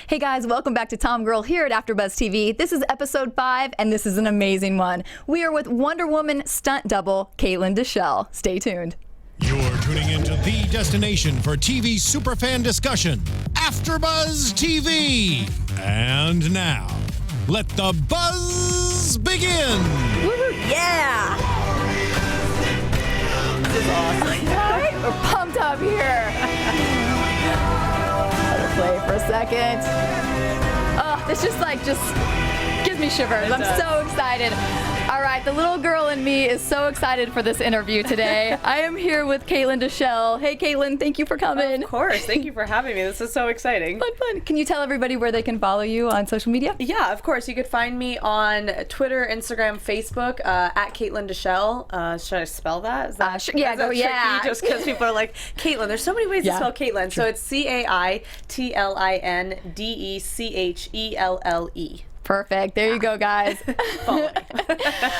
Hey guys, welcome back to TomGirl here at AfterBuzz TV. This is episode 5, and this is an amazing one. We are with Wonder Woman stunt double, Caitlin Dechelle. Stay tuned. You're tuning into the destination for TV superfan discussion, AfterBuzz TV. And now, let the buzz begin. Woo-hoo, yeah! This is awesome. Right? We're pumped up here. Let it play for a second. Oh, this just gives me shivers. I'm so excited. All right, the little girl in me is so excited for this interview today. I am here with Caitlin Dechelle. Hey, Caitlin, thank you for coming. Of course, thank you for having me. This is so exciting. Fun. Can you tell everybody where they can follow you on social media? Yeah, of course. You could find me on Twitter, Instagram, Facebook, at Caitlin Dechelle. Should I spell that? Is that sure, yeah, is that go, yeah. tricky? Just because people are like, Caitlin. There's so many ways to spell Caitlin. So it's CAITLINDECHELLE. Perfect. There you go, guys. All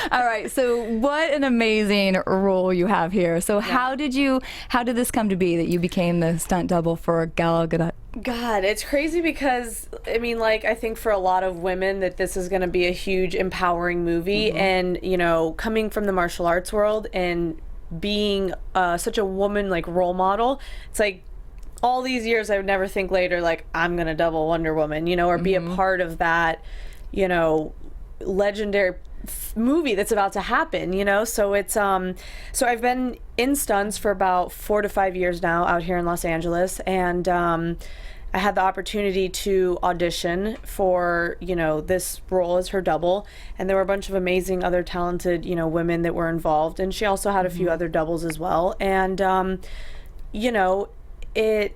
right. So what an amazing role you have here. So how did this come to be that you became the stunt double for Gal Gadot? God, it's crazy because, I mean, like, I think for a lot of women that this is going to be a huge empowering movie. And, you know, coming from the martial arts world and being such a woman, like, role model, it's like, all these years I would never think later, like, I'm going to double Wonder Woman, you know, or be a part of that, you know, legendary movie that's about to happen, you know. So it's so I've been in stunts for about 4 to 5 years now out here in Los Angeles, and I had the opportunity to audition for, you know, this role as her double, and there were a bunch of amazing other talented, you know, women that were involved, and she also had a few other doubles as well. And you know, it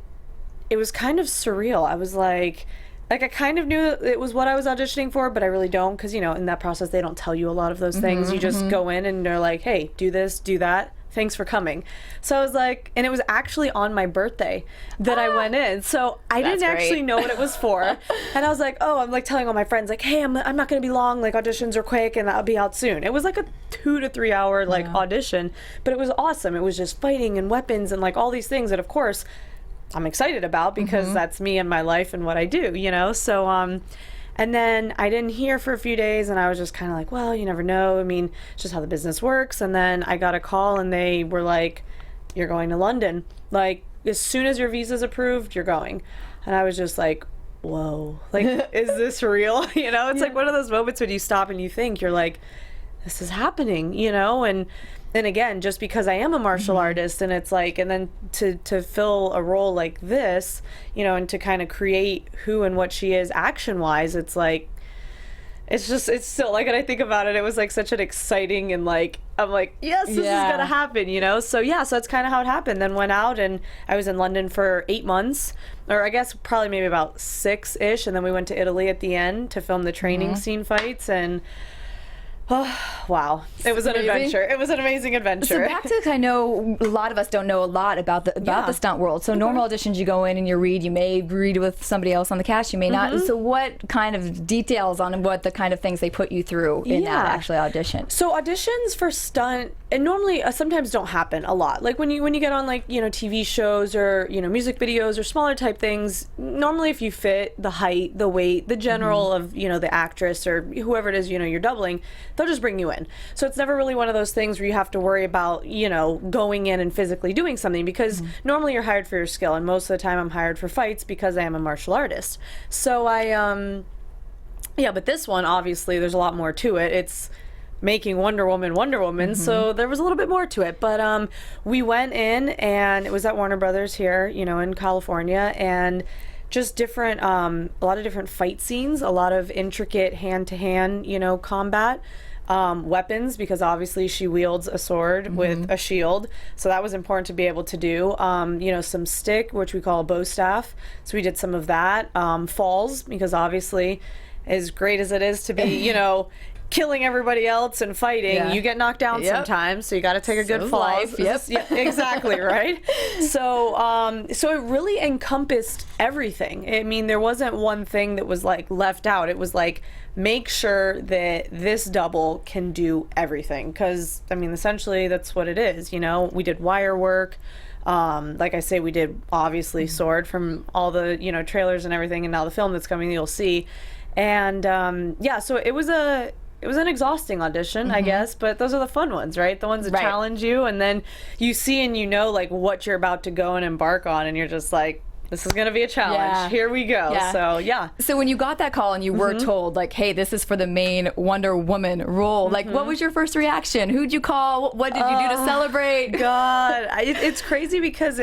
was kind of surreal. I was like I kind of knew it was what I was auditioning for, but I really don't, because, you know, in that process they don't tell you a lot of those things. You just go in and they're like, hey, do this, do that, thanks for coming. So I was like, and it was actually on my birthday that I went in, so I didn't actually know what it was for. And I was like, oh, I'm like telling all my friends, like, hey, I'm not gonna be long, like, auditions are quick and I'll be out soon. It was like a 2 to 3 hour like audition, but it was awesome. It was just fighting and weapons and like all these things that, of course, I'm excited about, because that's me and my life and what I do, you know. So and then I didn't hear for a few days, and I was just kind of like, well, you never know, I mean, it's just how the business works. And then I got a call and they were like, you're going to London, like, as soon as your visa's approved, you're going. And I was just like, whoa, like, is this real? You know, it's like one of those moments when you stop and you think, you're like, this is happening, you know. And again, just because I am a martial artist, and it's like, and then to fill a role like this, you know, and to kind of create who and what she is action wise, it's like, it's still like, when I think about it, it was like such an exciting, and like, I'm like, yes, this is gonna happen, you know. So so that's kind of how it happened. Then went out, and I was in London for 8 months, or I guess probably maybe about 6-ish, and then we went to Italy at the end to film the training scene fights. And oh, wow. It was an adventure. It was an amazing adventure. So back to, I know a lot of us don't know a lot about the stunt world. So normal auditions, you go in and you read. You may read with somebody else on the cast, you may not. So what kind of details on what the kind of things they put you through in that actually audition? So auditions for stunt, and normally sometimes don't happen a lot. Like when you get on, like, you know, TV shows or, you know, music videos or smaller type things, normally if you fit the height, the weight, the general of, you know, the actress or whoever it is, you know, you're doubling, they'll just bring you in. So it's never really one of those things where you have to worry about, you know, going in and physically doing something, because normally you're hired for your skill, and most of the time I'm hired for fights because I am a martial artist. So but this one, obviously there's a lot more to it. It's making Wonder Woman, so there was a little bit more to it. But we went in, and it was at Warner Brothers here, you know, in California, and just different, a lot of different fight scenes, a lot of intricate hand-to-hand, you know, combat. Weapons, because obviously she wields a sword with a shield, so that was important to be able to do. You know, some stick, which we call a bow staff, so we did some of that. Falls, because obviously, as great as it is to be, you know, killing everybody else and fighting, you get knocked down sometimes, so you got to take a good fall. Exactly, right? So so it really encompassed everything. I mean, there wasn't one thing that was like left out. It was like, make sure that this double can do everything, because I mean, essentially that's what it is, you know. We did wire work, Like I say, we did obviously Sword from all the, you know, trailers and everything, and now the film that's coming you'll see. And yeah, so it was an exhausting audition, I guess, but those are the fun ones, right? The ones that challenge you, and then you see and you know like what you're about to go and embark on, and you're just like, this is gonna be a challenge. Yeah. Here we go. Yeah. So yeah. So when you got that call and you were told like, hey, this is for the main Wonder Woman role, like what was your first reaction? Who'd you call? What did you do to celebrate? God, it's crazy because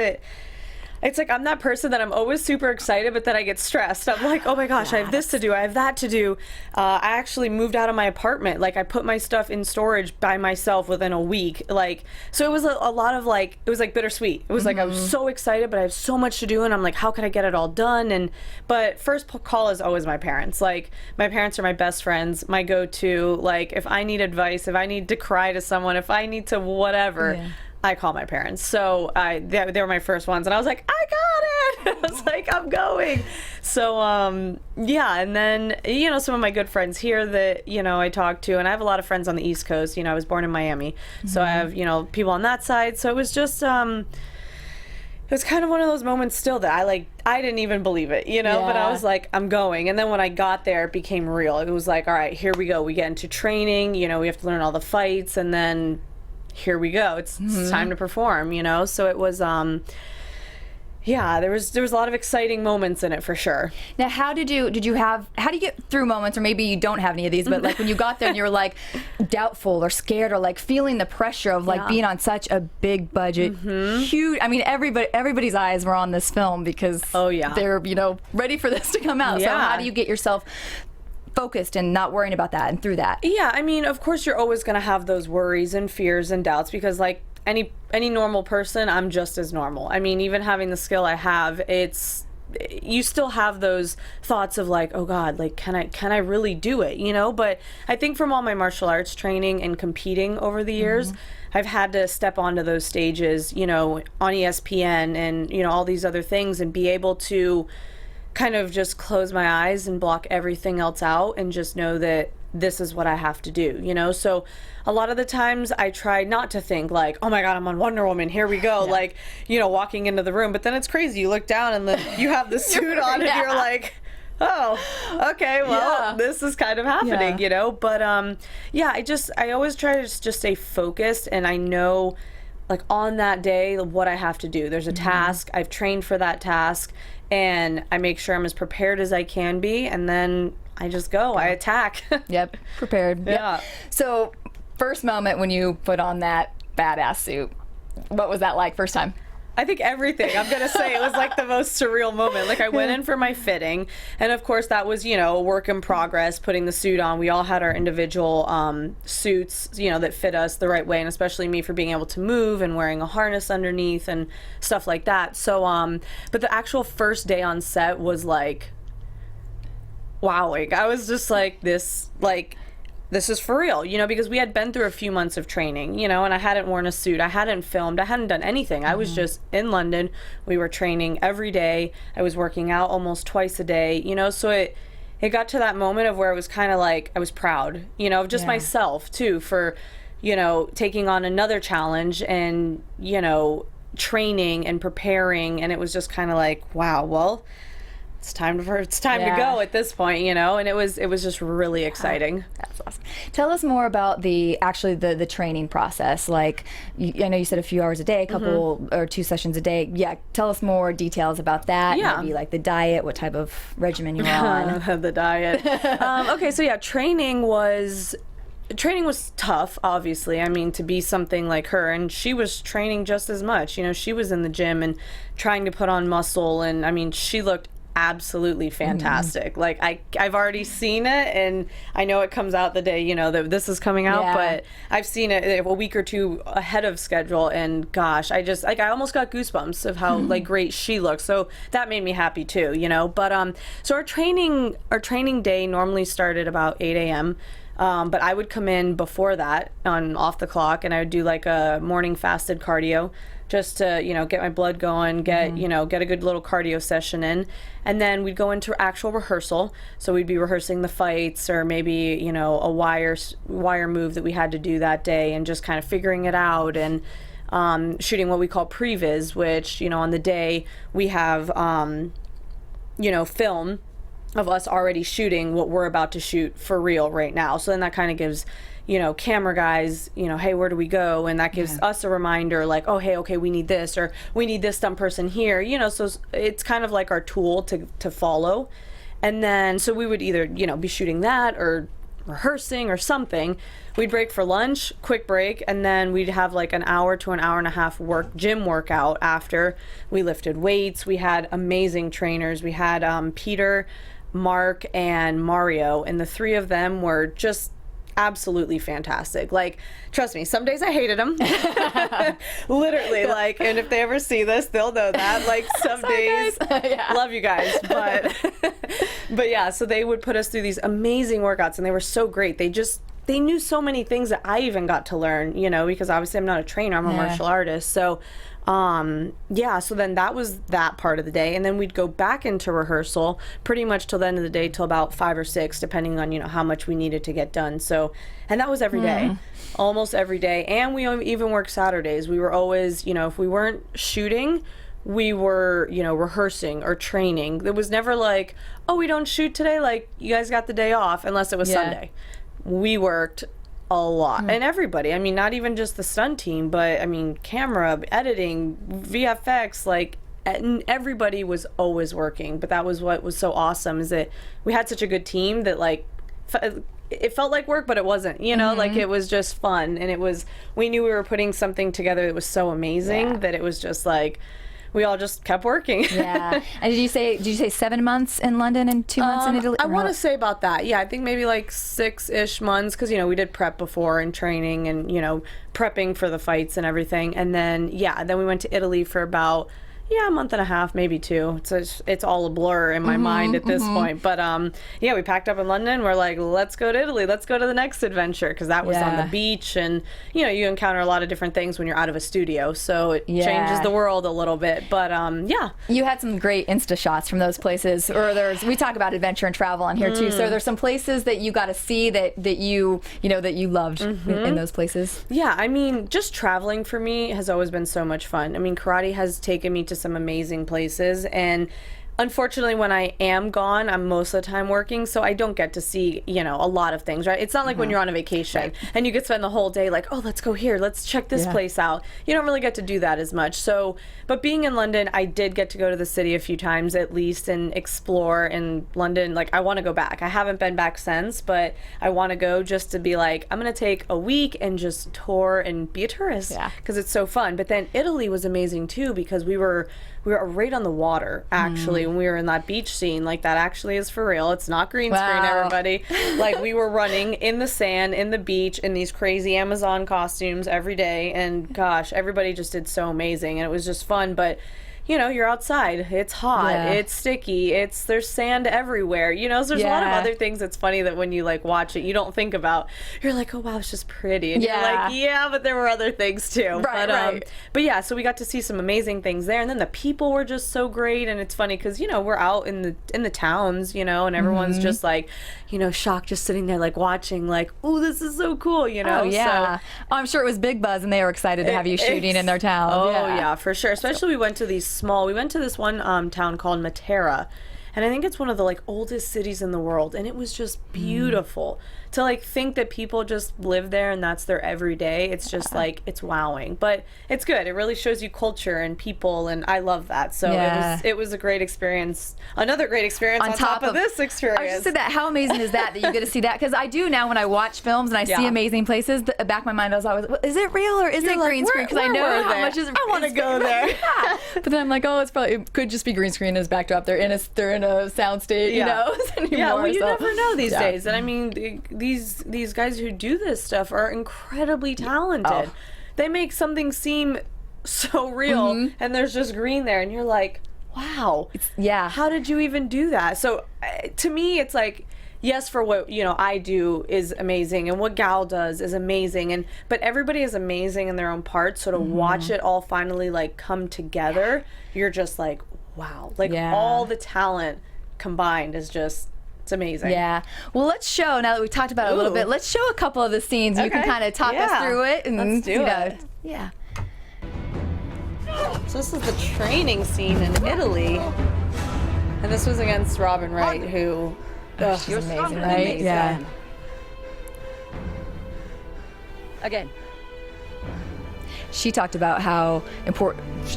it's like I'm that person that I'm always super excited, but then I get stressed. I'm like, oh my gosh, I have this to do, I have that to do. I actually moved out of my apartment. Like I put my stuff in storage by myself within a week. Like, so it was a lot of like, it was like bittersweet. It was like I was so excited, but I have so much to do, and I'm like, how can I get it all done? But first call is always my parents. Like my parents are my best friends, my go-to. Like if I need advice, if I need to cry to someone, if I need to whatever. Yeah. I call my parents. So they were my first ones, and I was like, I got it. I was like, I'm going. So yeah, and then, you know, some of my good friends here that, you know, I talk to, and I have a lot of friends on the East Coast. You know, I was born in Miami, so I have, you know, people on that side. So it was just it was kind of one of those moments still that I didn't even believe it, you know, but I was like, I'm going. And then when I got there, it became real. It was like, all right, here we go. We get into training, you know, we have to learn all the fights, and then here we go. It's time to perform, you know? So it was, yeah, there was a lot of exciting moments in it for sure. Now, how do you get through moments, or maybe you don't have any of these, but like when you got there and you were like doubtful or scared or like feeling the pressure of like being on such a big budget, huge, I mean, everybody's eyes were on this film because they're, you know, ready for this to come out. So how do you get yourself focused and not worrying about that and through that? Yeah, I mean, of course you're always going to have those worries and fears and doubts, because like any normal person, I'm just as normal. I mean, even having the skill I have, you still have those thoughts of like, oh God, like can I really do it, you know? But I think from all my martial arts training and competing over the years, I've had to step onto those stages, you know, on ESPN and, you know, all these other things, and be able to kind of just close my eyes and block everything else out and just know that this is what I have to do, you know? So a lot of the times I try not to think like, oh my God, I'm on Wonder Woman, here we go, like, you know, walking into the room. But then it's crazy. You look down and then you have the suit on and you're like, oh, okay, well, this is kind of happening, you know? But yeah, I always try to just stay focused, and I know like on that day what I have to do. There's a task, I've trained for that task, and I make sure I'm as prepared as I can be, and then I just go. I attack. Yep, prepared. Yeah. Yep. So, first moment when you put on that badass suit, what was that like first time? I think everything. I'm gonna say it was like the most surreal moment. Like I went in for my fitting, and of course that was, you know, a work in progress, putting the suit on. We all had our individual suits, you know, that fit us the right way, and especially me for being able to move and wearing a harness underneath and stuff like that. So, but the actual first day on set was like, wow, like I was just like this is for real, you know, because we had been through a few months of training, you know, and I hadn't worn a suit, I hadn't filmed, I hadn't done anything. I was just in London. We were training every day. I was working out almost twice a day, you know, so it got to that moment of where it was kind of like I was proud, you know, of just myself too, for, you know, taking on another challenge and, you know, training and preparing, and it was just kind of like, wow, well, it's time to go at this point, you know, and it was just really exciting. That's awesome. Tell us more about the training process. Like, I know you said a few hours a day, a couple or 2 sessions a day. Yeah, tell us more details about that. Yeah. Maybe like the diet, what type of regimen you're on. The diet. Okay, so yeah, training was tough, obviously. I mean, to be something like her, and she was training just as much. You know, she was in the gym and trying to put on muscle, and I mean, she looked absolutely fantastic. Like I've already seen it, and I know it comes out the day, you know, that this is coming out, but I've seen it a week or two ahead of schedule, and gosh, I almost got goosebumps of how like great she looks. So that made me happy too, you know. But so our training day normally started about 8 a.m. But I would come in before that off the clock, and I would do like a morning fasted cardio just to, you know, get my blood going, get a good little cardio session in. And then we'd go into actual rehearsal. So we'd be rehearsing the fights, or maybe, you know, a wire move that we had to do that day, and just kind of figuring it out. And shooting what we call previs, which, you know, on the day we have, you know, film of us already shooting what we're about to shoot for real right now. So then that kind of gives, you know, camera guys, you know, hey, where do we go? And that gives us a reminder, like, oh, hey, okay, we need this, or we need this stunt person here, you know. So it's kind of like our tool to follow. And then, so we would either, you know, be shooting that or rehearsing or something. We'd break for lunch, quick break, and then we'd have like an hour to an hour and a half gym workout after. We lifted weights. We had amazing trainers. We had Peter, Mark, and Mario, and the three of them were just absolutely fantastic. Like, trust me, some days I hated them. Literally, like, and if they ever see this, they'll know that. Like, some days, love you guys, but yeah, so they would put us through these amazing workouts, and they were so great. They knew so many things that I even got to learn, you know, because obviously I'm not a trainer, I'm a martial artist. So so then that was that part of the day, and then we'd go back into rehearsal pretty much till the end of the day, till about 5 or 6, depending on, you know, how much we needed to get done. So, and that was every day, almost every day. And we even worked Saturdays. We were always, you know, if we weren't shooting, we were, you know, rehearsing or training. It was never like, oh, we don't shoot today, like, you guys got the day off, unless it was Sunday. We worked a lot. And everybody, I mean, not even just the stunt team, but I mean, camera, editing, VFX, like, everybody was always working. But that was what was so awesome, is that we had such a good team that, like, it felt like work, but it wasn't, you know, like, it was just fun. And we knew we were putting something together that was so amazing that it was just like, we all just kept working. And did you say 7 months in London and 2 months in Italy? I want to say about that. Yeah, I think maybe like 6-ish months, because, you know, we did prep before and training and, you know, prepping for the fights and everything. And then, then we went to Italy for about, a month and a half, maybe 2. It's all a blur in my mind at this point. But we packed up in London. We're like, let's go to Italy. Let's go to the next adventure, because that was on the beach, and you know, you encounter a lot of different things when you're out of a studio, so it changes the world a little bit. But you had some great Insta shots from those places. Or we talk about adventure and travel on here too. So there's some places that you got to see that you loved in those places. Yeah, I mean, just traveling for me has always been so much fun. I mean, karate has taken me to some amazing places, and unfortunately, when I am gone, I'm most of the time working, so I don't get to see, you know, a lot of things, right? It's not like when you're on a vacation and you could spend the whole day like, oh, let's go here, let's check this place out. You don't really get to do that as much. So, but being in London, I did get to go to the city a few times at least and explore in London. Like, I want to go back. I haven't been back since, but I want to go just to be like, I'm going to take a week and just tour and be a tourist, because it's so fun. But then Italy was amazing too, because we were right on the water, actually, when we were in that beach scene. Like, that actually is for real. It's not green screen, everybody. Like, we were running in the sand, in the beach, in these crazy Amazon costumes every day. And gosh, everybody just did so amazing. And it was just fun. But, you know, you're outside. It's hot. It's sticky. There's sand everywhere. You know, so there's a lot of other things that's funny that when you, like, watch it, you don't think about. You're like, oh, wow, it's just pretty. And you're like, yeah, but there were other things, too. But yeah, so we got to see some amazing things there. And then the people were just so great. And it's funny because, you know, we're out in the towns, you know, and everyone's just like, you know, shocked, just sitting there, like, watching, like, oh, this is so cool, you know? So, I'm sure it was big buzz, and they were excited to have you shooting in their town. Oh, yeah, for sure. Especially we went to this one town called Matera, and I think it's one of the, like, oldest cities in the world, and it was just beautiful. To, like, think that people just live there and that's their everyday, it's just like, it's wowing. But it's good. It really shows you culture and people, and I love that. So it was a great experience. Another great experience on top of this experience. I just said that. How amazing is that you get to see that? Because I do now when I watch films and I see amazing places, the back of my mind I was always, well, is it real or is it green screen? Because I know how much is I want to go there. But then I'm like, oh, it could just be green screen as backdrop. They're in a sound state, you know? Well, you never know these days. And I mean, these guys who do this stuff are incredibly talented. They make something seem so real, and there's just green there, and you're like, wow, how did you even do that? So to me, it's like, yes, for what, you know, I do is amazing, and what Gal does is amazing, but everybody is amazing in their own parts. So to watch it all finally, like, come together, you're just like, wow, like, all the talent combined is just, it's amazing. Yeah. Well, let's show, now that we've talked about it a little bit, let's show a couple of the scenes. You can kind of talk us through it. And, let's do it. Yeah. So this is the training scene in Italy. And this was against Robin Wright, who... She's amazing, right? Yeah. Again. She talked about how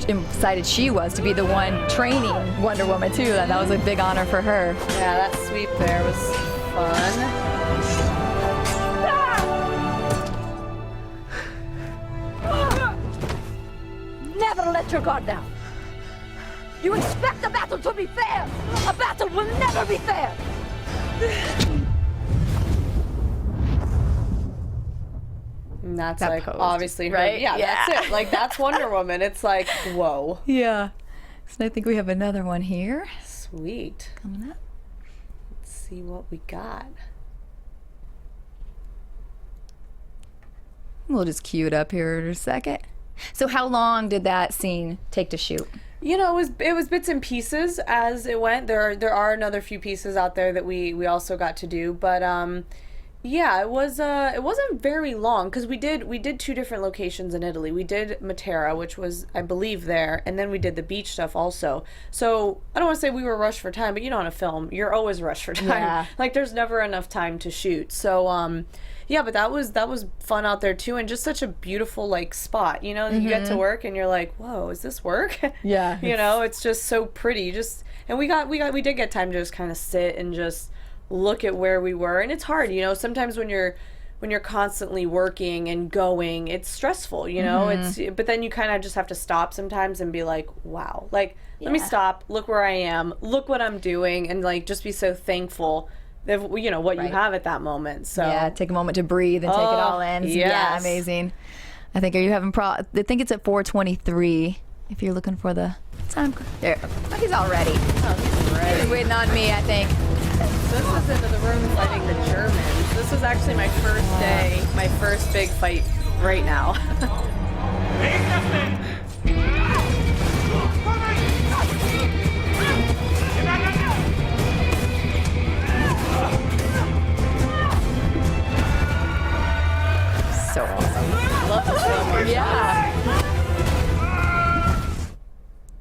excited she was to be the one training Wonder Woman too. That was a big honor for her. Yeah, that sweep there was fun. Never let your guard down. You expect a battle to be fair. A battle will never be fair. And that's That like pose, obviously her, right? yeah, that's it. Like that's Wonder Woman. It's like, whoa. Yeah. So I think we have another one here Sweet. coming up. Let's see what we got. We'll just cue it up here in a second. So how long did that scene take to shoot? You know, it was bits and pieces as it went. There are another few pieces out there that we also got to do, but yeah, it wasn't very long because we did two different locations in Italy. We did Matera, which was I believe there, and then we did the beach stuff also. So I don't want to say we were rushed for time, but you know, on a film, you're always rushed for time. Yeah. Like there's never enough time to shoot. So yeah, but that was fun out there too, and just such a beautiful like spot. You know, you get to work and you're like, whoa, is this work? Yeah. You know, it's just so pretty. And we did get time to just kind of sit and just look at where we were. And it's hard, you know, sometimes when you're constantly working and going, it's stressful, you know. But then you kind of just have to stop sometimes and be like, wow, like let me stop, look where I am, look what I'm doing, and like just be so thankful that, you know, what you have at that moment. So Yeah, take a moment to breathe and take it all in. yes. Yeah, amazing. I think, are you having I think it's at 4:23 if you're looking for the time. There. Oh, he's all ready. He's waiting on me, I think. this is into the room fighting the Germans. This was actually my first day, my first big fight right now. So awesome. Love the slow motion. Yeah.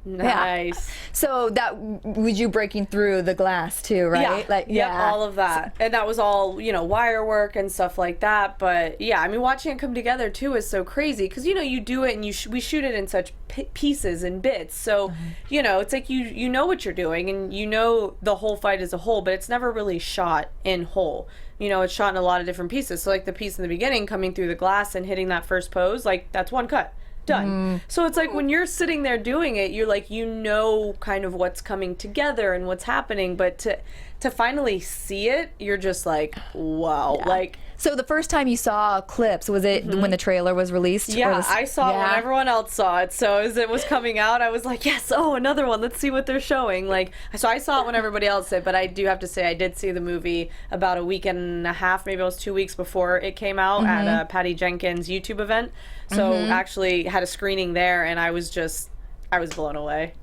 Nice. So that was you breaking through the glass too, right? Yeah, yep, all of that. And that was all, you know, wire work and stuff like that. But yeah, I mean, watching it come together too is so crazy because, you know, you do it and we shoot it in such pieces and bits. So, you know, it's like you know what you're doing and you know the whole fight as a whole, but it's never really shot in whole. You know, it's shot in a lot of different pieces. So like the piece in the beginning coming through the glass and hitting that first pose, like that's one cut. Done. So it's like when you're sitting there doing it, you're like, you know, kind of what's coming together and what's happening, but to finally see it, you're just like, wow. Yeah. Like, so the first time you saw clips, was it when the trailer was released? yeah, I saw it when everyone else saw it. So as it was coming out, I was like, yes, oh, another one. Let's see what they're showing. Like, so I saw it when everybody else did, but I do have to say I did see the movie about a week and a half, maybe it was 2 weeks before it came out at a Patty Jenkins YouTube event. So actually had a screening there, and I was blown away.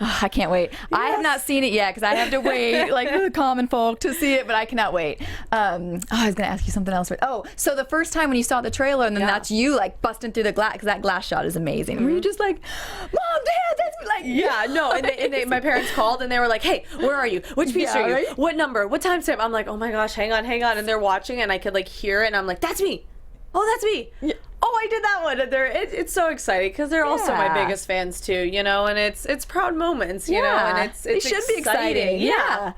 Oh, I can't wait. I have not seen it yet because I have to wait, like the common folk, to see it, but I cannot wait. I was going to ask you something else. Oh, so the first time when you saw the trailer, and then that's you like busting through the glass, because that glass shot is amazing. Were you just like, Mom, Dad, that's like... Yeah, no, and my parents called, and they were like, hey, where are you? Which piece are you? Right? What number? What time stamp? I'm like, oh my gosh, hang on. And they're watching, and I could like hear it, and I'm like, that's me. Oh, that's me. Yeah. Oh, I did that one. And it's so exciting because they're also my biggest fans too, you know, and it's proud moments, you know, and it should be exciting. Yeah.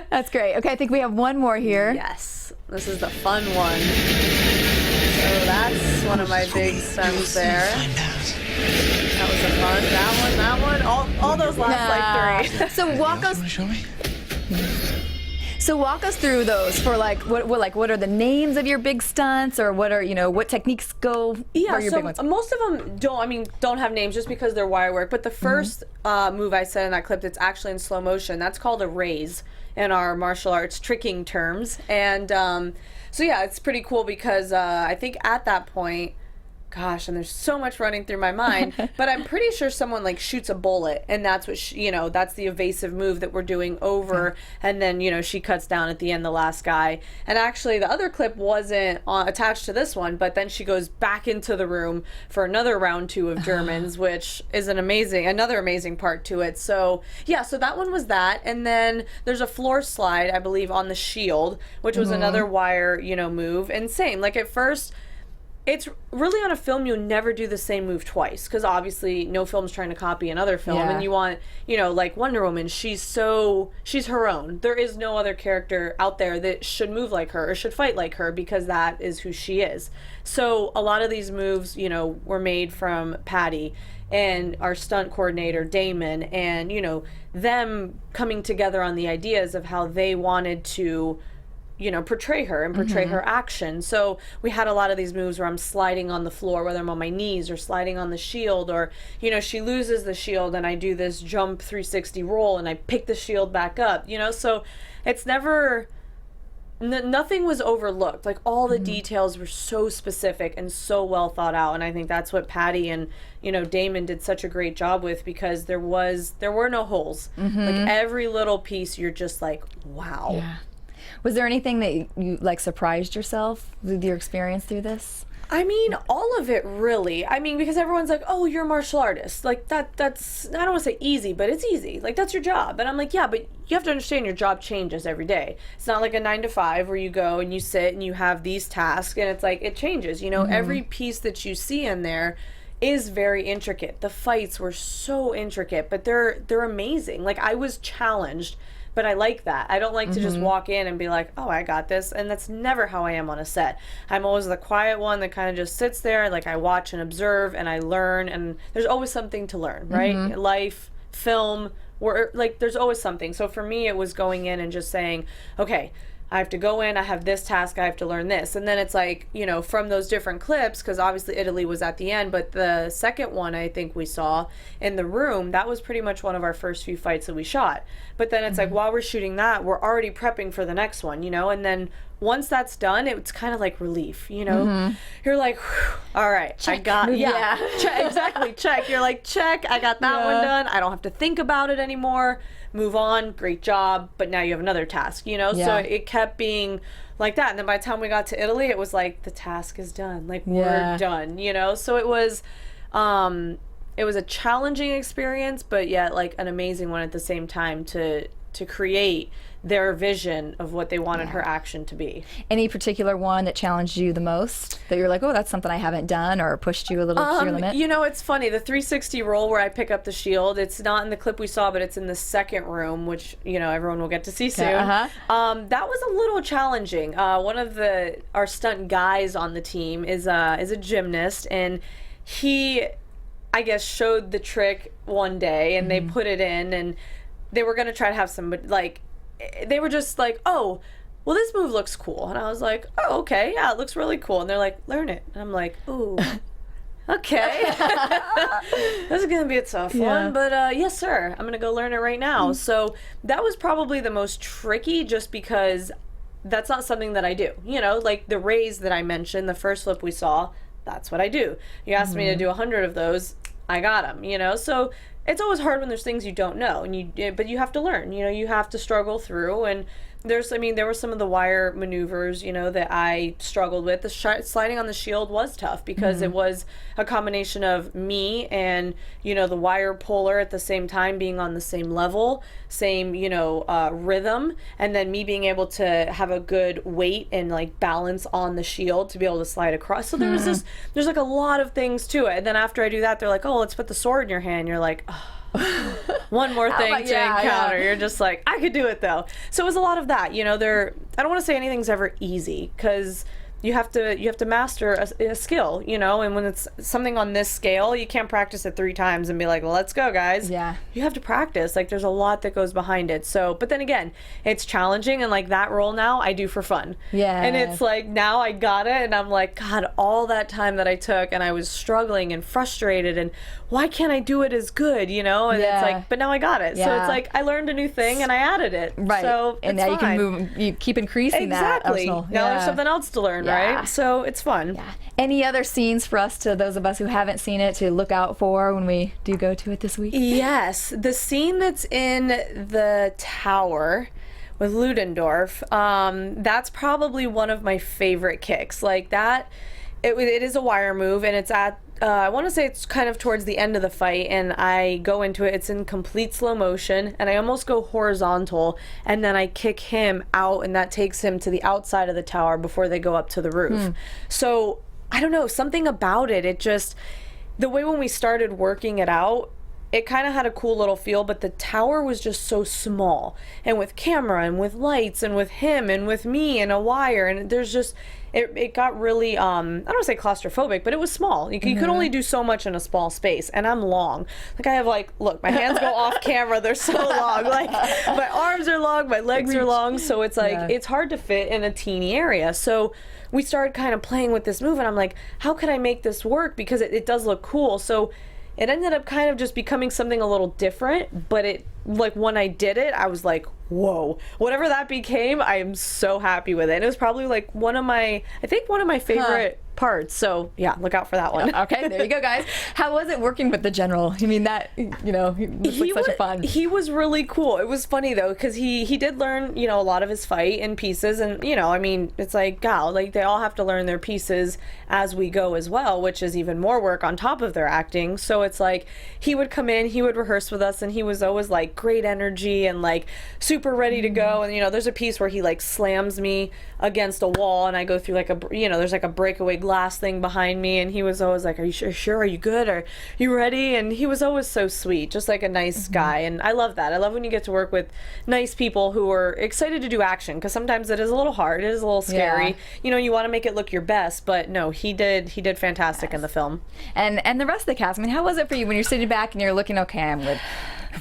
That's great. Okay, I think we have one more here. Yes, this is the fun one. So that's one of my big stunts there. That was a fun. That one. All those last like 3. So walk us through those for like what are the names of your big stunts, or what are, you know, what techniques go for your so big ones? most of them don't have names just because they're wire work. But the first move I said in that clip that's actually in slow motion, that's called a raise in our martial arts tricking terms. And so yeah, it's pretty cool because I think at that point gosh, and there's so much running through my mind, but I'm pretty sure someone like shoots a bullet, and that's what that's the evasive move that we're doing over, and then she cuts down at the end the last guy. And actually the other clip wasn't attached to this one, but then she goes back into the room for another round 2 of Jurgens, which is another amazing part to it. So yeah, so that one was that, and then there's a floor slide, I believe, on the shield, which was another wire move. And same, like at first, it's really on a film, you'll never do the same move twice, because obviously no film's trying to copy another film, and you want, like Wonder Woman, she's her own. There is no other character out there that should move like her or should fight like her, because that is who she is. So a lot of these moves, were made from Patty and our stunt coordinator, Damon, and, them coming together on the ideas of how they wanted to portray her and portray her action. So we had a lot of these moves where I'm sliding on the floor, whether I'm on my knees or sliding on the shield, or she loses the shield and I do this jump 360 roll and I pick the shield back up, so it's never nothing was overlooked. Like all the details were so specific and so well thought out, and I think that's what Patty and Damon did such a great job with, because there were no holes. Like every little piece, you're just like, wow. Yeah. Was there anything that you like surprised yourself with your experience through this? I mean, all of it really. I mean, because everyone's like, oh, you're a martial artist. Like that's, I don't want to say easy, but it's easy. Like that's your job. And I'm like, yeah, but you have to understand your job changes every day. It's not like a 9 to 5 where you go and you sit and you have these tasks, and it's like, it changes. Every piece that you see in there is very intricate. The fights were so intricate, but they're amazing. Like I was challenged. But I like that. I don't like to just walk in and be like, oh, I got this. And that's never how I am on a set. I'm always the quiet one that kind of just sits there. Like I watch and observe and I learn. And there's always something to learn, right? Life, film, there's always something. So for me, it was going in and just saying, okay, I have to go in, I have this task, I have to learn this. And then it's like, from those different clips, because obviously Italy was at the end, but the second one I think we saw in the room, that was pretty much one of our first few fights that we shot. But then it's like, while we're shooting that, we're already prepping for the next one, and then once that's done, it's kind of like relief, You're like, all right, check. I got, check, exactly, check. You're like, check, I got that one done. I don't have to think about it anymore. Move on, great job, but now you have another task, So it kept being like that. And then by the time we got to Italy, it was like, the task is done. Like, we're done, So it was a challenging experience, but yet like an amazing one at the same time to create their vision of what they wanted her action to be. Any particular one that challenged you the most, that you're like, oh, that's something I haven't done, or pushed you a little to your limit? It's funny, the 360 roll where I pick up the shield, it's not in the clip we saw, but it's in the second room, which everyone will get to see soon. That was a little challenging. One of our stunt guys on the team is a gymnast, and he, I guess, showed the trick one day, and they put it in, and they were going to try to have some, like, they were just like, oh, well, this move looks cool. And I was like, oh, okay, yeah, it looks really cool. And they're like, learn it. And I'm like, ooh, okay. This is going to be a tough one, but yes, sir, I'm going to go learn it right now. So that was probably the most tricky, just because that's not something that I do. Like the raise that I mentioned, the first flip we saw, that's what I do. You asked me to do 100 of those, I got them, So it's always hard when there's things you don't know, but you have to learn. You have to struggle through. And there were some of the wire maneuvers, that I struggled with. The sliding on the shield was tough, because it was a combination of me and the wire puller at the same time being on the same level, same rhythm, and then me being able to have a good weight and like balance on the shield to be able to slide across. So there's like a lot of things to it. And then after I do that, they're like, oh, let's put the sword in your hand. You're like, oh. One more thing to encounter. You're just like, I could do it though. So it was a lot of that. I don't want to say anything's ever easy, because you have to master a skill, and when it's something on this scale, you can't practice it 3 times and be like, well, let's go, guys. Yeah. You have to practice. Like, there's a lot that goes behind it. So, but then again, it's challenging, and like that role now I do for fun. Yeah. And it's like, now I got it, and I'm like, God, all that time that I took, and I was struggling and frustrated, and why can't I do it as good, And it's like, but now I got it. So it's like, I learned a new thing and I added it. Right. So and it's now fine. you can you keep increasing that. Exactly. Arsenal. Now there's something else to learn, right? right? So it's fun. Yeah. Any other scenes for us, to those of us who haven't seen it, to look out for when we do go to it this week? Yes, the scene that's in the tower with Ludendorff, that's probably one of my favorite kicks. Like that, it is a wire move, and it's at, I want to say it's kind of towards the end of the fight, and I go into it, it's in complete slow motion, and I almost go horizontal, and then I kick him out, and that takes him to the outside of the tower before they go up to the roof. So, I don't know, something about it, it just, the way when we started working it out, it kind of had a cool little feel, but the tower was just so small, and with camera and with lights and with him and with me and a wire, and there's just, it got really, I don't want to say claustrophobic, but it was small. You could only do so much in a small space, and I'm long. Like I have look, my hands go off camera, they're so long. Like my arms are long, my legs are long, so it's like, it's hard to fit in a teeny area. So we started kind of playing with this move, and I'm like, how could I make this work? Because it does look cool. So it ended up kind of just becoming something a little different, but it, like when I did it, I was like, whoa, whatever that became, I am so happy with it. And it was probably like one of my favorite parts. So yeah, look out for that one. Okay, there you go, guys. How was it working with the general? I mean, that, he looks like such a fun. He was really cool. It was funny though, because he did learn, a lot of his fight in pieces, and I mean, it's like Gal, like they all have to learn their pieces as we go as well, which is even more work on top of their acting. So it's like he would come in, he would rehearse with us, and he was always like great energy and like super ready to go. And there's a piece where he like slams me against a wall, and I go through like a there's like a breakaway glass thing behind me, and he was always like, are you sure, are you good, are you ready? And he was always so sweet, just like a nice guy. And I love that. I love when you get to work with nice people who are excited to do action, because sometimes it is a little hard, it is a little scary. You want to make it look your best, but no, he did fantastic in the film. And the rest of the cast, I mean, how was it for you when you're sitting back and you're looking, okay, I'm with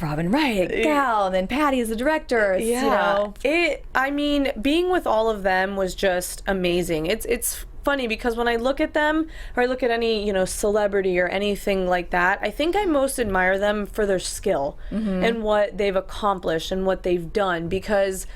Robin Wright, Gal, and then Patty as the director. I mean, being with all of them was just amazing. It's funny because when I look at them, or I look at any celebrity or anything like that, I think I most admire them for their skill and what they've accomplished and what they've done, because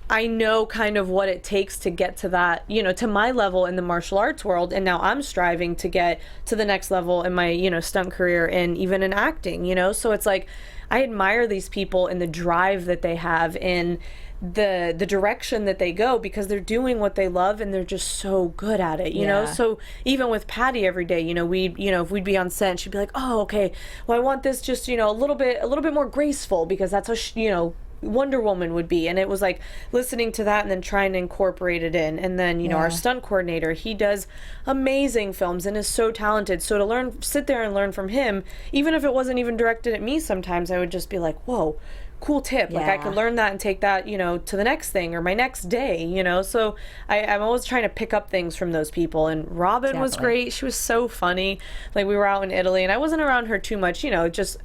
I know kind of what it takes to get to that, to my level in the martial arts world, and now I'm striving to get to the next level in my stunt career and even in acting. So it's like I admire these people and the drive that they have in the direction that they go, because they're doing what they love and they're just so good at it, So even with Patty every day, if we'd be on set, she'd be like, oh, okay, well, I want this just a little bit more graceful, because that's how Wonder Woman would be. And it was like listening to that and then trying to incorporate it in. And then our stunt coordinator, he does amazing films and is so talented. So to sit there and learn from him, even if it wasn't even directed at me, sometimes I would just be like, whoa, cool tip. Like I could learn that and take that to the next thing or my next day. So I'm always trying to pick up things from those people. And Robin was great. She was so funny. Like we were out in Italy and I wasn't around her too much, just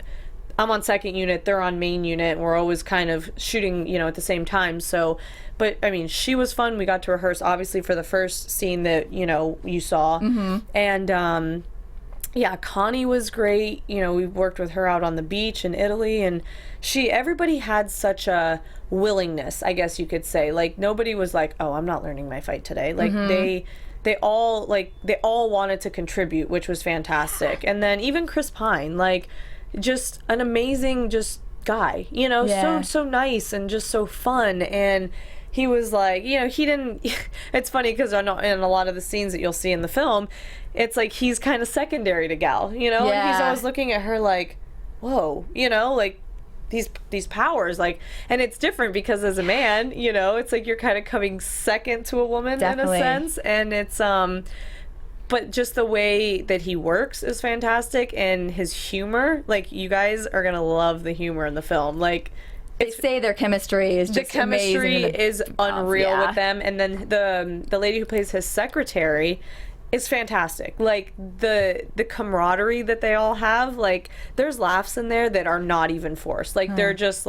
I'm on second unit, they're on main unit, and we're always kind of shooting, at the same time. So, but I mean, she was fun. We got to rehearse, obviously, for the first scene that, you saw. And, Connie was great. We worked with her out on the beach in Italy, and everybody had such a willingness, I guess you could say. Like, nobody was like, oh, I'm not learning my fight today. Like, they all wanted to contribute, which was fantastic. And then even Chris Pine, just an amazing guy, so nice and just so fun. And he was like, he didn't, it's funny because in a lot of the scenes that you'll see in the film, it's like he's kind of secondary to Gal, and he's always looking at her like, whoa, like these powers, and it's different because as a man, it's like you're kind of coming second to a woman in a sense. And it's but just the way that he works is fantastic, and his humor, you guys are gonna love the humor in the film. They say their chemistry is just amazing. The chemistry is unreal with them, and then the lady who plays his secretary is fantastic. The camaraderie that they all have, there's laughs in there that are not even forced. They're just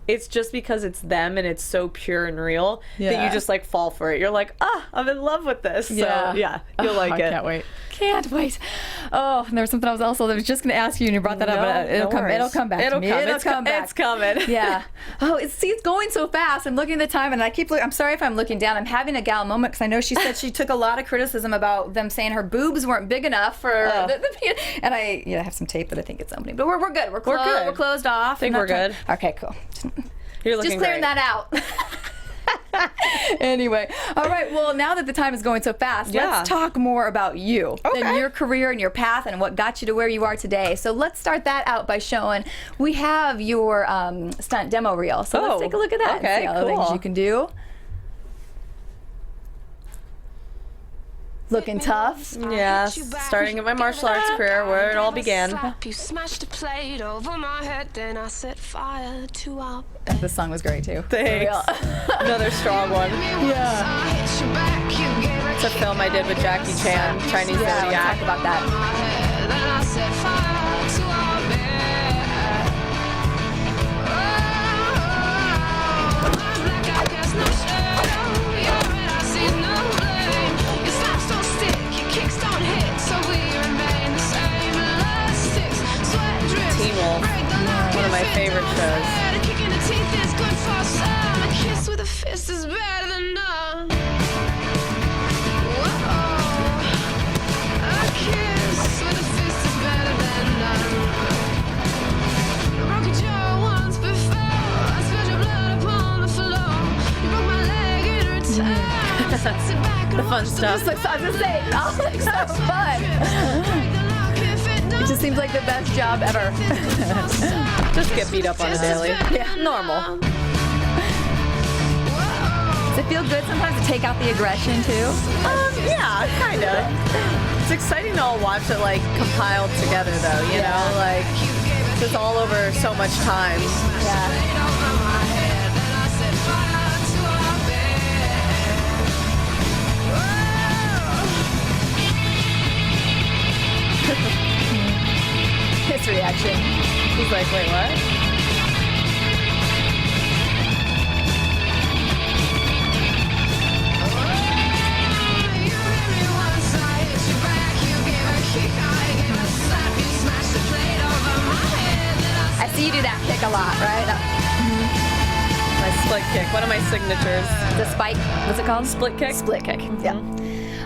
it's just because it's them and it's so pure and real that you just like fall for it. You're like, I'm in love with this. Yeah. So yeah, you'll like it. I can't wait. Can't wait. Oh, and there was something I was just going to ask you, and you brought that up. But it'll come back to me. It'll come back. It's coming. Yeah. Oh, it's going so fast. I'm looking at the time, and I keep looking. I'm sorry if I'm looking down. I'm having a Gal moment because I know she said she took a lot of criticism about them saying her boobs weren't big enough for and I have some tape that I think it's opening. But we're good. We're good. We're closed off. I think we're good. Okay, cool. You're looking just clearing great. that out. Anyway, all right, well, now that the time is going so fast, let's talk more about you and your career and your path and what got you to where you are today. So let's start that out by showing we have your stunt demo reel. So let's take a look at that and see all the things you can do. Looking tough. Yeah, starting in my martial arts career where it all began. You smashed a plate over my head, then I set fire to our This song was great too. Thanks. Another strong one. Yeah. It's a film I did with Jackie Chan, Chinese Zodiac. Talk about that. then I set fire to our bed. Like I guess no shadow, you're right, I see no blame. Your slaps don't stick, your kicks don't hit, so we remain the same. Elastics, sweat drips, Teen Wolf, one of my favorite shows. Kicking the teeth is good for some. A kiss with a fist is better than none. Whoa. A kiss with a fist is better than none. Broke your jaw once before. I spilled your blood upon the floor. You broke my leg in return. The fun stuff. I was gonna say, all looks so fun. It just seems like the best job ever. Just get beat up on a daily. Yeah, normal. Does it feel good sometimes to take out the aggression too? Yeah, kind of. It's exciting to all watch it like compiled together though, you know, like it's all over so much time. His reaction. He's like, wait, what? I see you do that kick a lot, right? My split kick, one of my signatures. The spike, what's it called? Split kick? Split kick, yeah.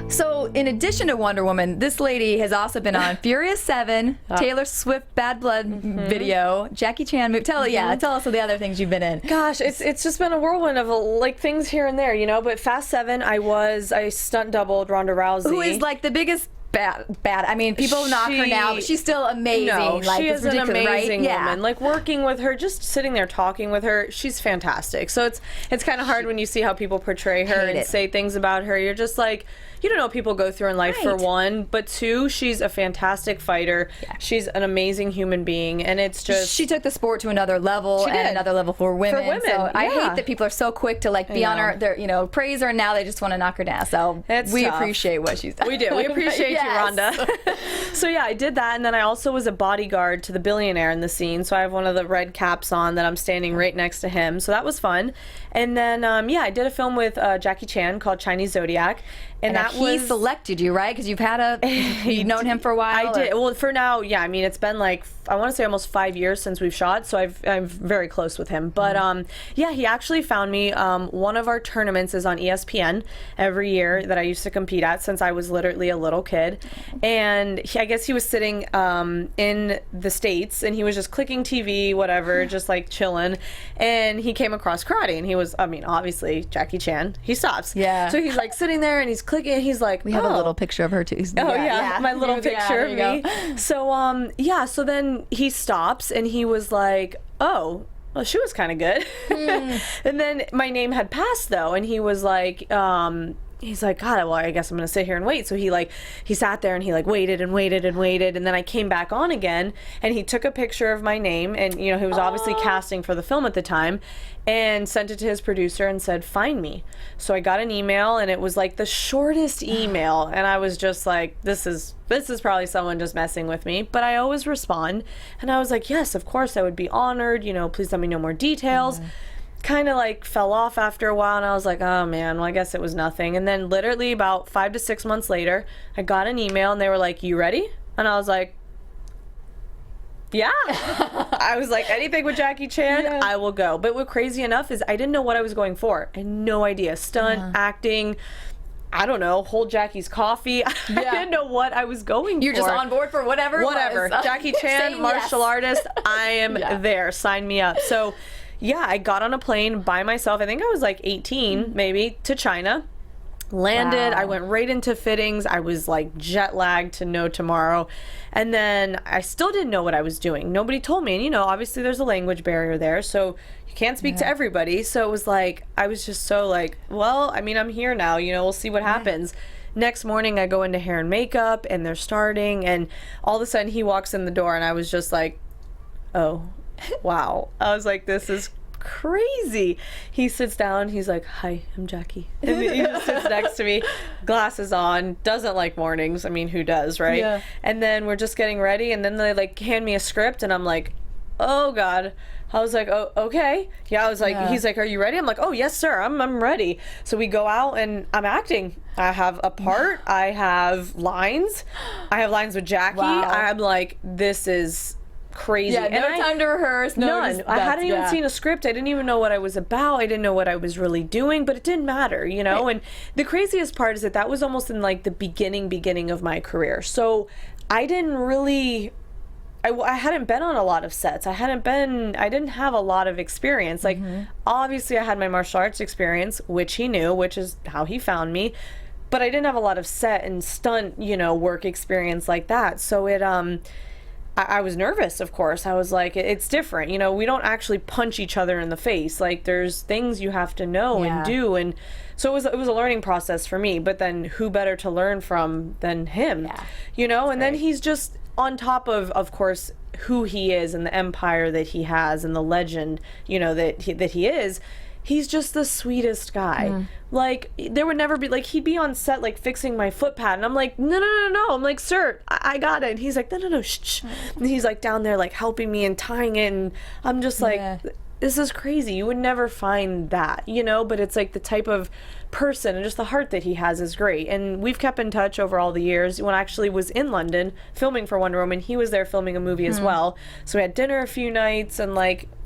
So, in addition to Wonder Woman, this lady has also been on Furious 7, Taylor Swift Bad Blood video, Jackie Chan movie. Tell us all the other things you've been in. Gosh, it's just been a whirlwind of like things here and there, you know. But Fast 7, I stunt doubled Ronda Rousey, Who is like the biggest bad. I mean, people knock her now, but she's still amazing. No, like, she it's is an ridiculous, amazing right? woman. Like working with her, just sitting there talking with her, she's fantastic. So it's kind of hard when you see how people portray her and say things about her. You're just like, you don't know what people go through in life for one, but two, she's a fantastic fighter. Yeah. She's an amazing human being, and it's just she took the sport to another level and another level for women. So I hate that people are so quick to like be on her, their praise her, and now they just want to knock her down. So we appreciate what she's done. We do. We appreciate you, Rhonda. So yeah, I did that, and then I also was a bodyguard to the billionaire in the scene. So I have one of the red caps on that I'm standing right next to him. So that was fun. And then I did a film with Jackie Chan called Chinese Zodiac. And that he selected you, right? Because you've known him for a while. I did. Well, for now, yeah. I mean, it's been like I want to say almost 5 years since we've shot, so I'm very close with him. But he actually found me. One of our tournaments is on ESPN every year that I used to compete at since I was literally a little kid. And I guess he was sitting in the States, and he was just clicking TV, whatever, just like chilling. And he came across karate, and he was, I mean, obviously Jackie Chan. He stops. Yeah. So he's like sitting there, and he's clicking. He's like, we have a little picture of her too. My little picture of me. So so then he stops and he was like, oh, well, she was kind of good. And then my name had passed though, and he was like, he's like, God, well, I guess I'm gonna sit here and wait. So he sat there and he waited and waited and waited, and then I came back on again, and he took a picture of my name, and he was obviously casting for the film at the time, and sent it to his producer and said, find me. So I got an email, and it was the shortest email, and I was just like, this is probably someone just messing with me. But I always respond, and I was like, yes, of course, I would be honored, please let me know more details. Kind of fell off after a while, and I was like, oh man, well, I guess it was nothing. And then literally about 5 to 6 months later, I got an email, and they were like, you ready? And I was like, yeah. I was like, anything with Jackie Chan, I will go. But what crazy enough is I didn't know what I was going for. I had no idea. Stunt, acting, I don't know, hold Jackie's coffee. I didn't know what I was going You're for. just on board for whatever it was. Jackie Chan, Saying martial yes. artist, I am there. Sign me up. So yeah, I got on a plane by myself. I think I was 18 maybe, to China. Landed, Wow. I went right into fittings. I was jet lagged to no tomorrow. And then I still didn't know what I was doing. Nobody told me. And obviously there's a language barrier there, so you can't speak to everybody. So it was I was just so well, I mean, I'm here now, we'll see what happens. Next morning I go into hair and makeup, and they're starting, and all of a sudden he walks in the door, and I was just oh, wow. I was like, this is crazy. He sits down, he's like, hi, I'm Jackie. And he just sits next to me, glasses on, doesn't like mornings. I mean, who does, right? Yeah. And then we're just getting ready, and then they hand me a script, and I'm like, oh God. I was like, oh, okay. Yeah, I was like, he's like, are you ready? I'm like, oh, yes, sir, I'm ready. So we go out, and I'm acting. I have a part, I have lines with Jackie. Wow. I'm like, this is crazy. Yeah, no And time to rehearse. No, none. I hadn't even seen a script. I didn't even know what I was about. I didn't know what I was really doing, but it didn't matter, Right. And the craziest part is that was almost in the beginning of my career. So I didn't really, I hadn't been on a lot of sets. I didn't have a lot of experience. Obviously I had my martial arts experience, which he knew, which is how he found me. But I didn't have a lot of set and stunt, work experience like that. So I was nervous, of course. I was like, it's different. We don't actually punch each other in the face. There's things you have to know and do. And so it was a learning process for me. But then who better to learn from than him? Yeah. And then he's just on top of course, who he is and the empire that he has and the legend, that he is. He's just the sweetest guy. There would never be, he'd be on set, fixing my foot pad. And I'm like, no. I'm like, sir, I got it. And he's like, no, shh. And he's down there, helping me and tying it. And I'm just this is crazy. You would never find that, but it's the type of person and just the heart that he has is great. And we've kept in touch over all the years. When I actually was in London filming for Wonder Woman, he was there filming a movie as well. So we had dinner a few nights, and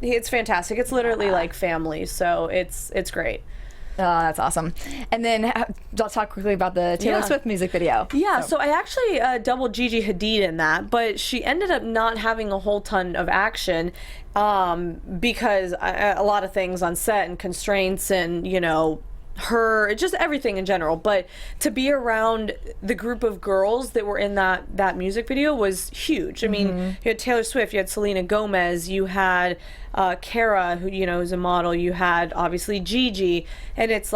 it's fantastic. It's literally like family. So it's great. Oh, that's awesome. And then let's talk quickly about the Taylor Swift music video. Yeah, so I actually doubled Gigi Hadid in that, but she ended up not having a whole ton of action because a lot of things on set and constraints and, her, just everything in general. But to be around the group of girls that were in that music video was huge. I mean, you had Taylor Swift, you had Selena Gomez, you had Cara, who is a model, you had obviously Gigi, and it's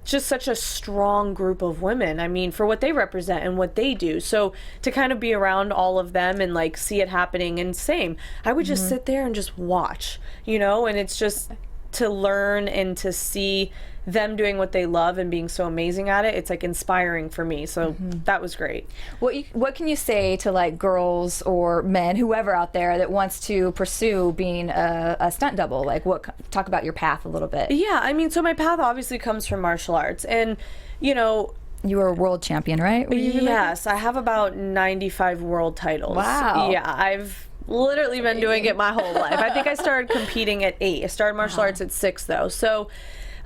just such a strong group of women. I mean, for what they represent and what they do. So to kind of be around all of them and see it happening, and same, I would just sit there and just watch, and it's just to learn and to see them doing what they love and being so amazing at it. It's inspiring for me. So that was great. What can you say to girls or men, whoever out there that wants to pursue being a stunt double? Talk about your path a little bit. Yeah, I mean, so my path obviously comes from martial arts, and you were a world champion, right? Yes, I have about 95 world titles. Wow. Yeah, I've literally been doing it my whole life. I think I started competing at 8. I started martial arts at 6 though. So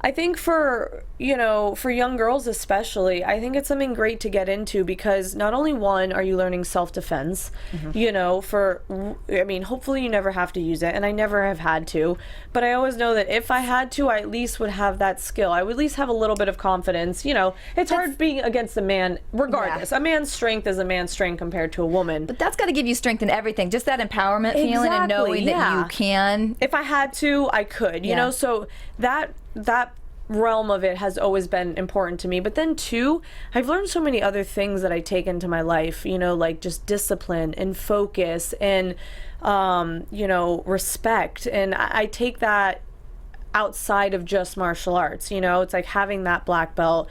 I think for young girls especially, I think it's something great to get into, because not only one, are you learning self-defense, hopefully you never have to use it, and I never have had to, but I always know that if I had to, I at least would have that skill. I would at least have a little bit of confidence. It's hard being against a man, regardless. A man's strength is a man's strength compared to a woman. But that's got to give you strength in everything, just that empowerment feeling and knowing that you can. If I had to, I could, so that realm of it has always been important to me. But then too, I've learned so many other things that I take into my life, you know, like just discipline and focus and, you know, respect. And I take that outside of just martial arts, you know, it's like having that black belt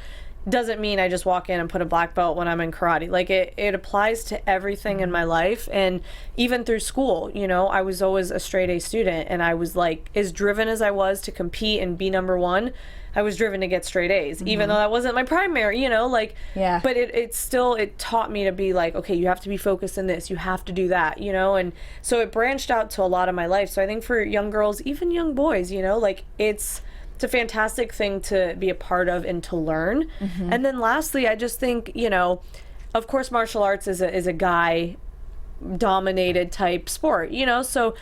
doesn't mean I just walk in and put a black belt when I'm in karate. Like it applies to everything in my life. And even through school, you know, I was always a straight A student, and I was like as driven as I was to compete and be number one. I was driven to get straight A's, even though that wasn't my primary, you know, like, Yeah. but it taught me to be like, okay, you have to be focused in this, you have to do that, you know, and so it branched out to a lot of my life. So I think for young girls, even young boys, you know, like it's a fantastic thing to be a part of and to learn. And then lastly, I just think, you know, of course, martial arts is a guy dominated type sport, you know, so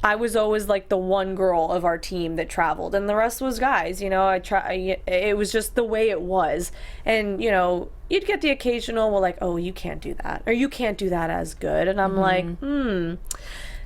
I was always like the one girl of our team that traveled, and the rest was guys, you know. It was just the way it was. And, you know, you'd get the occasional, well, like, oh, you can't do that, or you can't do that as good. And I'm like,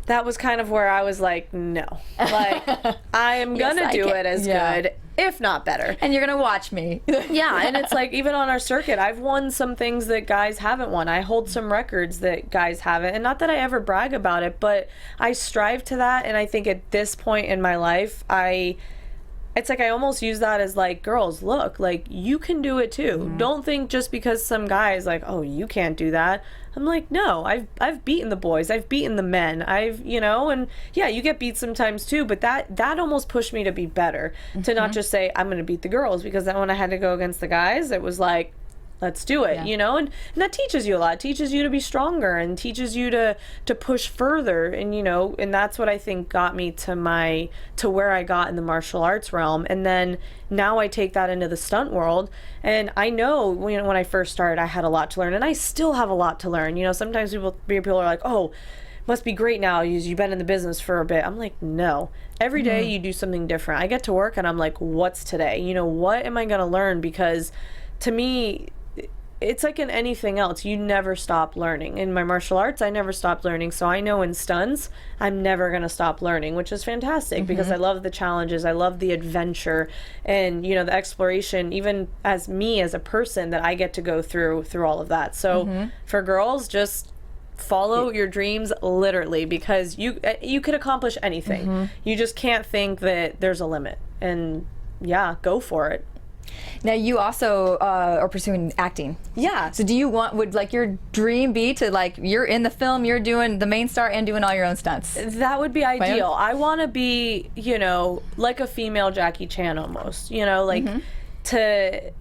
that was kind of where I was like, no, like I am gonna I do can. it as Yeah. good, if not better. And you're gonna watch me. Yeah, and it's like even on our circuit, I've won some things that guys haven't won. I hold some records that guys haven't, and not that I ever brag about it, but I strive to that. And I think at this point in my life, it's like I almost use that as like, girls, look, like you can do it too. Don't think just because some guy is like, oh, you can't do that. I'm like, no, I've beaten the boys, I've beaten the men, you know, and yeah, you get beat sometimes too, but that almost pushed me to be better, to not just say I'm gonna beat the girls, because then when I had to go against the guys, it was like, let's do it, you know, and that teaches you a lot. It teaches you to be stronger and teaches you to push further, and you know, and that's what I think got me to where I got in the martial arts realm. And then now I take that into the stunt world, and I know, you know, when I first started, I had a lot to learn, and I still have a lot to learn. You know, sometimes people are like, oh, must be great now, you've been in the business for a bit. I'm like, no, every day you do something different. I get to work and I'm like, what's today? You know, what am I gonna learn? Because to me, it's like in anything else, you never stop learning. In my martial arts, I never stopped learning. So I know in stunts, I'm never going to stop learning, which is fantastic because I love the challenges. I love the adventure and, you know, the exploration, even as me as a person, that I get to go through all of that. So for girls, just follow your dreams literally, because you could accomplish anything. You just can't think that there's a limit, and yeah, go for it. Now you also are pursuing acting. Yeah. So would like your dream be to, like, you're in the film, you're doing the main star and doing all your own stunts? That would be ideal. I want to be, you know, like a female Jackie Chan almost, you know, like to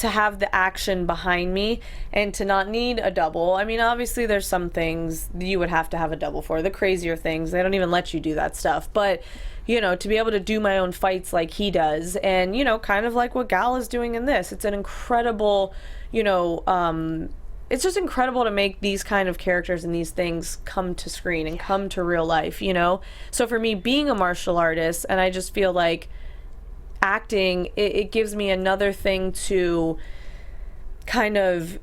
have the action behind me and to not need a double. I mean, obviously there's some things you would have to have a double for. The crazier things, they don't even let you do that stuff. But you know, to be able to do my own fights like he does, and, you know, kind of like what Gal is doing in this, it's an incredible, you know, it's just incredible to make these kind of characters and these things come to screen and come to real life, you know? So for me, being a martial artist, and I just feel like acting, it gives me another thing to kind of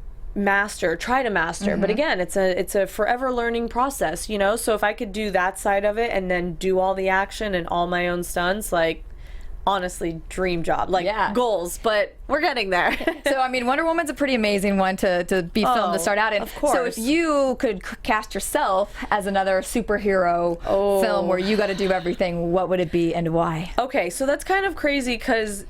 try to master. But again, it's a forever learning process, you know. So if I could do that side of it and then do all the action and all my own stunts, like, honestly, dream job, like, goals, but we're getting there. So I mean, Wonder Woman's a pretty amazing one to be filmed to start out in. Of course. So if you could cast yourself as another superhero film where you got to do everything, what would it be and why? Okay, so that's kind of crazy because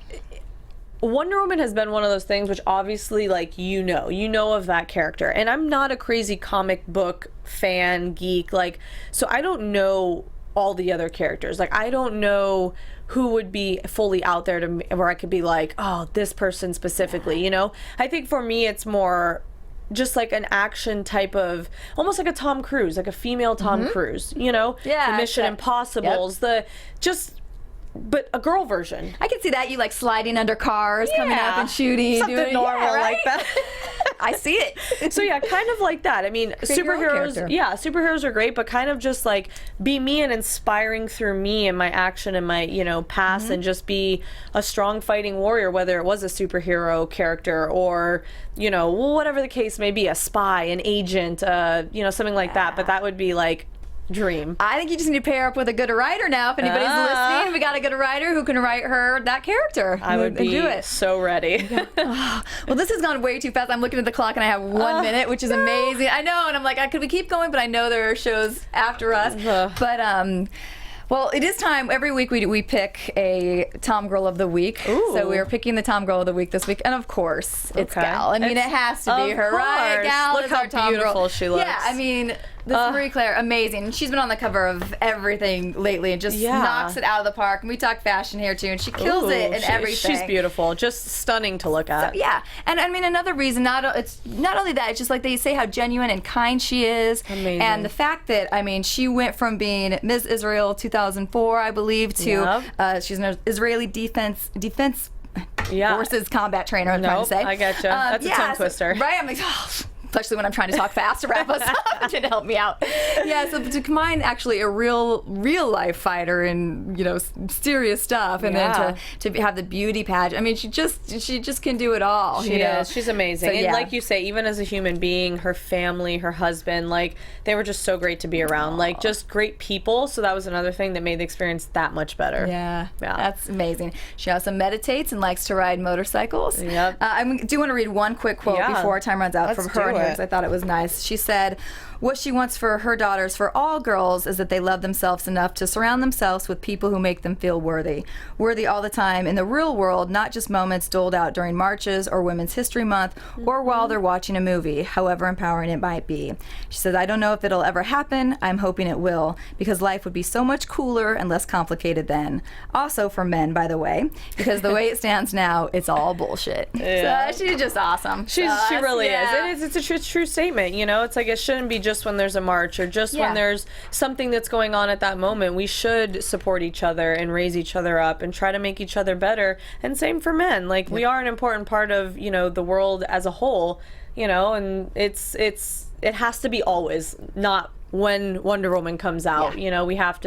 Wonder Woman has been one of those things which obviously, like, you know of that character, and I'm not a crazy comic book fan geek, like, so I don't know all the other characters. Like, I don't know who would be fully out there to me, where I could be like, oh, this person specifically, you know. I think for me it's more just like an action type of, almost like a Tom Cruise, like a female Tom Cruise, you know. Yeah, the Mission Impossibles, but a girl version. I can see that, you like sliding under cars, coming up and shooting, something doing normal right? like that. I see it. So yeah, kind of like that. I mean, your own character. superheroes are great, but kind of just like be me and inspiring through me and my action and my, you know, past, and just be a strong fighting warrior, whether it was a superhero character or, you know, whatever the case may be, a spy, an agent, you know, something like that. But that would be like dream. I think you just need to pair up with a good writer now. If anybody's listening, we got a good writer who can write her that character. I would be do it. so ready. Well, this has gone way too fast. I'm looking at the clock and I have 1 minute, which is amazing. I know, and I'm like, could we keep going? But I know there are shows after us. But well, it is time. Every week we pick a TomGirl of the week. Ooh. So we are picking the TomGirl of the week this week, and of course, it's Okay. Gal. I mean, it has to be Of her, right? course. Gal Look is how our TomGirl. beautiful she looks. Yeah, I mean, this Marie Claire, amazing. She's been on the cover of everything lately and just knocks it out of the park. And we talk fashion here too, and she kills it in everything. She's beautiful, just stunning to look at. Yeah, and I mean another reason, it's not only that, it's just like they say how genuine and kind she is. Amazing. And the fact that, I mean, she went from being Ms. Israel 2004, I believe, to she's an Israeli defense forces combat trainer, I'm trying to say. I getcha. That's a tongue twister. Right? I'm like, especially when I'm trying to talk fast to wrap us up, to help me out. Yeah, so to combine actually a real life fighter and, you know, serious stuff, and then to have the beauty pageant. I mean, she just can do it all. She is. She's amazing. So, and like you say, even as a human being, her family, her husband, like, they were just so great to be around. Like, just great people. So that was another thing that made the experience that much better. Yeah, that's amazing. She also meditates and likes to ride motorcycles. Yep. I do want to read one quick quote before our time runs out from her here, because I thought it was nice. She said, "What she wants for her daughters, for all girls, is that they love themselves enough to surround themselves with people who make them feel worthy. Worthy all the time in the real world, not just moments doled out during marches or Women's History Month or while they're watching a movie, however empowering it might be." She says, "I don't know if it'll ever happen. I'm hoping it will, because life would be so much cooler and less complicated then." Also for men, by the way, because the way it stands now, it's all bullshit. So she's just awesome. She really is. It's a true statement. You know, it's like it shouldn't be just when there's a march or just when there's something that's going on at that moment. We should support each other and raise each other up and try to make each other better. And same for men. Like, we are an important part of, you know, the world as a whole, you know, and it has to be always, not when Wonder Woman comes out. You know, it has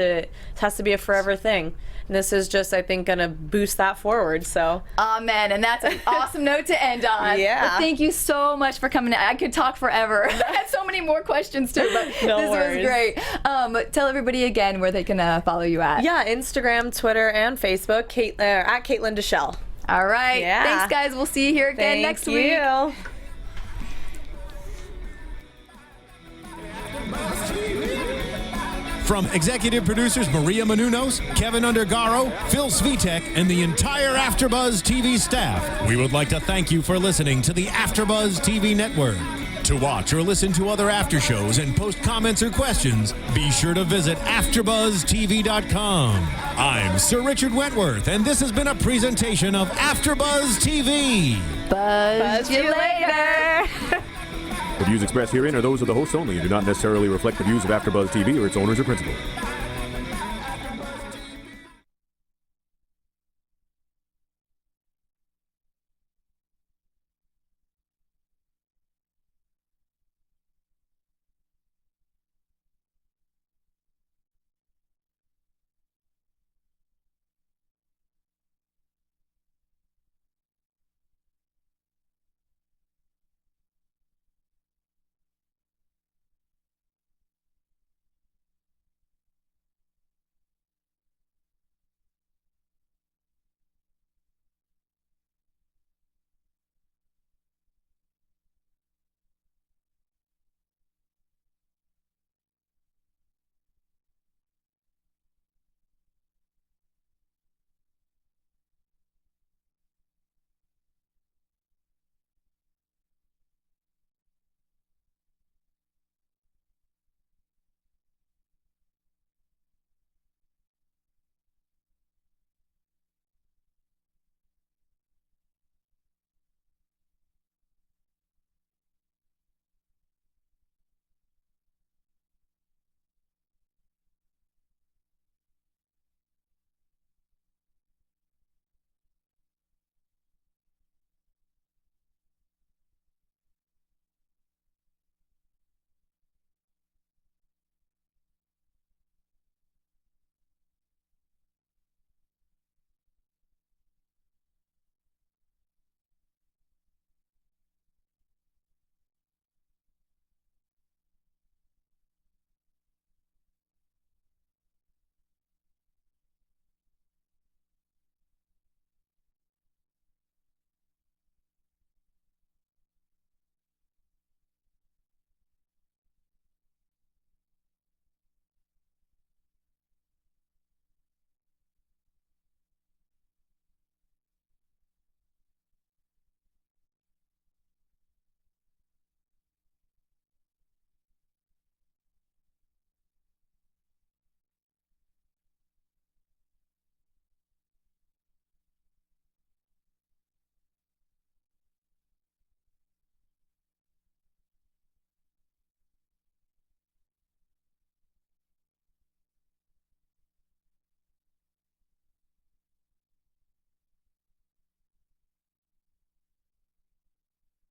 to be a forever thing. And this is just, I think, going to boost that forward. So, amen. And that's an awesome note to end on. Yeah. But thank you so much for coming. I could talk forever. I had so many more questions too, but this was great. Tell everybody again where they can follow you at. Yeah, Instagram, Twitter, and Facebook, at Caitlin Dechelle. All right. Yeah. Thanks, guys. We'll see you here again next week. Thank you. From executive producers Maria Menounos, Kevin Undergaro, Phil Svitek, and the entire AfterBuzz TV staff, we would like to thank you for listening to the AfterBuzz TV network. To watch or listen to other after shows and post comments or questions, be sure to visit AfterBuzzTV.com. I'm Sir Richard Wentworth, and this has been a presentation of AfterBuzz TV. Buzz you later. The views expressed herein are those of the hosts only and do not necessarily reflect the views of AfterBuzz TV or its owners or principals.